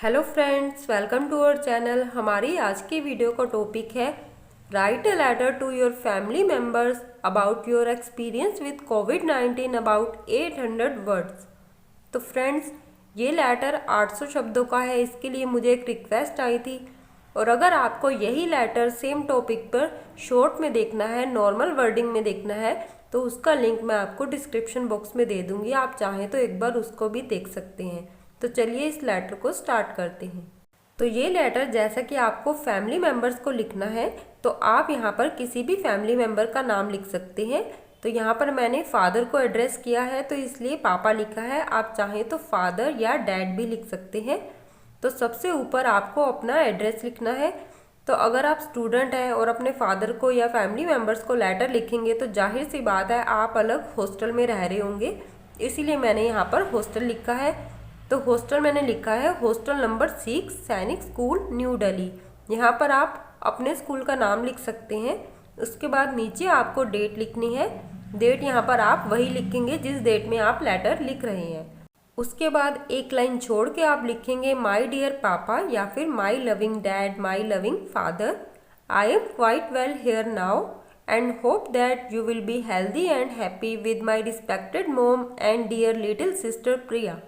Hello friends, welcome to our channel. हमारी आज की वीडियो का टॉपिक है write a letter to your family members about your experience with कोविड-19 about 800 words. तो फ्रेंड्स, ये लेटर 800 शब्दों का है। इसके लिए मुझे एक रिक्वेस्ट आई थी, और अगर आपको यही लेटर सेम टॉपिक पर शॉर्ट में देखना है, नॉर्मल वर्डिंग में देखना है, तो उसका लिंक मैं आपको डिस्क्रिप्शन बॉक्स में दे दूंगी। आप चाहें तो एक बार उसको भी देख सकते हैं। तो चलिए इस लेटर को स्टार्ट करते हैं। तो ये लेटर जैसा कि आपको फैमिली मेम्बर्स को लिखना है, तो आप यहाँ पर किसी भी फैमिली मेम्बर का नाम लिख सकते हैं। तो यहाँ पर मैंने फादर को एड्रेस किया है, तो इसलिए पापा लिखा है। आप चाहें तो फादर या डैड भी लिख सकते हैं। तो सबसे ऊपर आपको अपना एड्रेस लिखना है। तो अगर आप स्टूडेंट हैं और अपने फादर को या फैमिली मेम्बर्स को लेटर लिखेंगे, तो जाहिर सी बात है आप अलग हॉस्टल में रह रहे होंगे, इसीलिए मैंने यहाँ पर हॉस्टल लिखा है। तो हॉस्टल मैंने लिखा है हॉस्टल नंबर 6, सैनिक स्कूल, न्यू दिल्ली। यहाँ पर आप अपने स्कूल का नाम लिख सकते हैं। उसके बाद नीचे आपको डेट लिखनी है। डेट यहाँ पर आप वही लिखेंगे जिस डेट में आप लेटर लिख रहे हैं। उसके बाद एक लाइन छोड़ के आप लिखेंगे माई डियर पापा या फिर my loving dad, my loving father. I am quite well here now and hope that you will be healthy and happy with my respected mom and dear little sister Priya.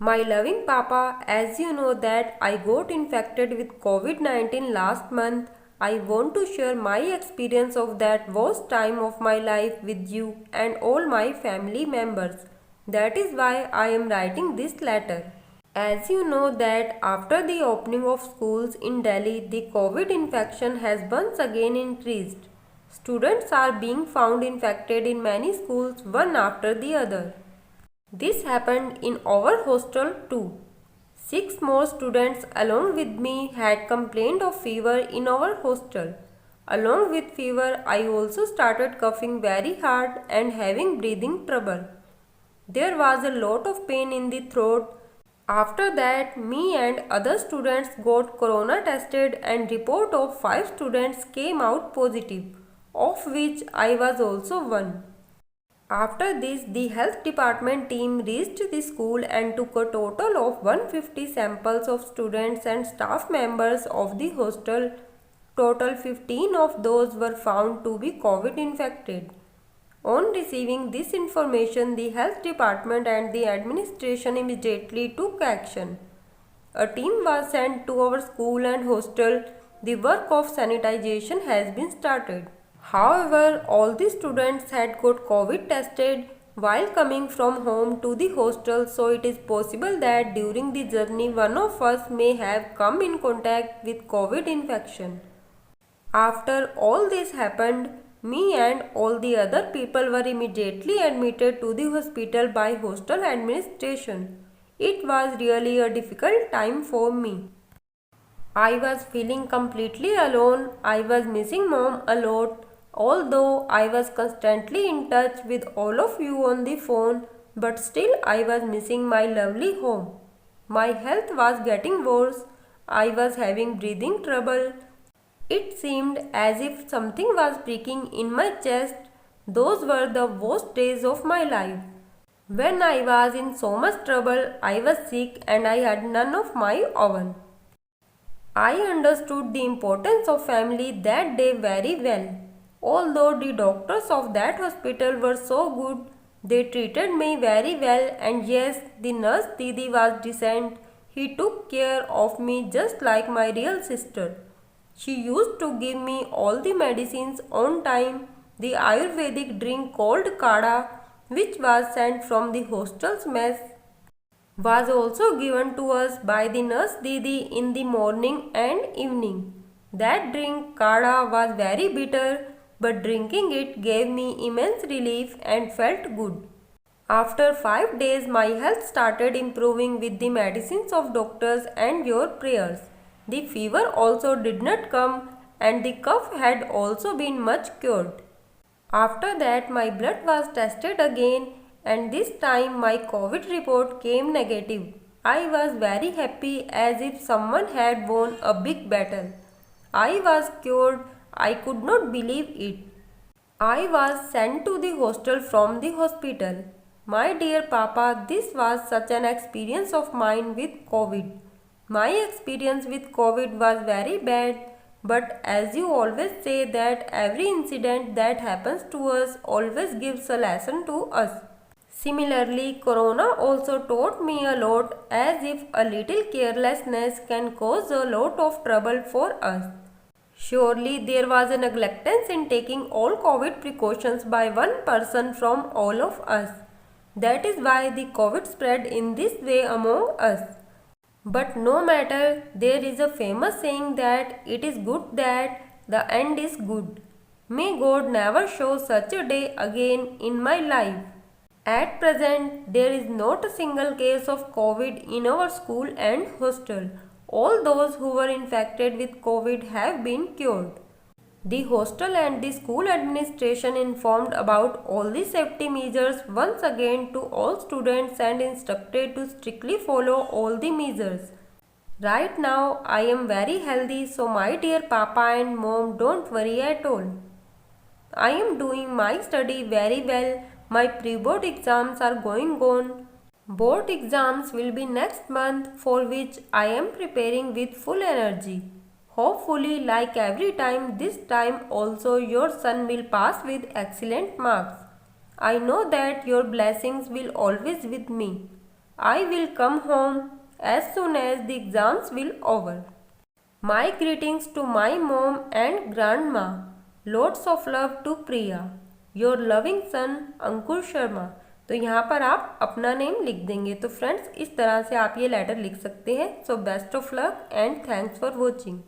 My loving papa, as you know that I got infected with COVID-19 last month, I want to share my experience of that worst time of my life with you and all my family members. That is why I am writing this letter. As you know that after the opening of schools in Delhi, the COVID infection has once again increased. Students are being found infected in many schools one after the other. This happened in our hostel too. 6 more students along with me had complained of fever in our hostel. Along with fever, I also started coughing very hard and having breathing trouble. There was a lot of pain in the throat. After that, me and other students got corona tested and report of 5 students came out positive, of which I was also one. After this, the health department team reached the school and took a total of 150 samples of students and staff members of the hostel. Total 15 of those were found to be COVID infected. On receiving this information, the health department and the administration immediately took action. A team was sent to our school and hostel. The work of sanitization has been started. However, all the students had got COVID tested while coming from home to the hostel, so it is possible that during the journey one of us may have come in contact with COVID infection. After all this happened, me and all the other people were immediately admitted to the hospital by hostel administration. It was really a difficult time for me. I was feeling completely alone. I was missing mom a lot. Although I was constantly in touch with all of you on the phone, but still I was missing my lovely home. My health was getting worse. I was having breathing trouble. It seemed as if something was pricking in my chest. Those were the worst days of my life. When I was in so much trouble, I was sick and I had none of my own. I understood the importance of family that day very well. Although the doctors of that hospital were so good, they treated me very well, and yes, the nurse Didi was decent. He took care of me just like my real sister. She used to give me all the medicines on time. The Ayurvedic drink called kada, which was sent from the hostel's mess, was also given to us by the nurse Didi in the morning and evening. That drink kada was very bitter, but drinking it gave me immense relief and felt good. After 5 days, my health started improving with the medicines of doctors and your prayers. The fever also did not come, and the cough had also been much cured. After that, my blood was tested again, and this time my COVID report came negative. I was very happy, as if someone had won a big battle. I was cured. I could not believe it. I was sent to the hostel from the hospital. My dear Papa, this was such an experience of mine with COVID. My experience with COVID was very bad, but as you always say that every incident that happens to us always gives a lesson to us. Similarly, Corona also taught me a lot, as if a little carelessness can cause a lot of trouble for us. Surely there was a negligence in taking all COVID precautions by one person from all of us. That is why the COVID spread in this way among us. But no matter, there is a famous saying that it is good that the end is good. May God never show such a day again in my life. At present, there is not a single case of COVID in our school and hostel. All those who were infected with COVID have been cured. The hostel and the school administration informed about all the safety measures once again to all students and instructed to strictly follow all the measures. Right now, I am very healthy, so my dear Papa and Mom, don't worry at all. I am doing my study very well. My pre-board exams are going on. Board exams will be next month, for which I am preparing with full energy. Hopefully, like every time, this time also your son will pass with excellent marks. I know that your blessings will always with me. I will come home as soon as the exams will over. My greetings to my mom and grandma. Lots of love to Priya. Your loving son अंकुर शर्मा। तो यहाँ पर आप अपना name लिख देंगे। तो friends, इस तरह से आप ये लेटर लिख सकते हैं। So best of luck and thanks for watching.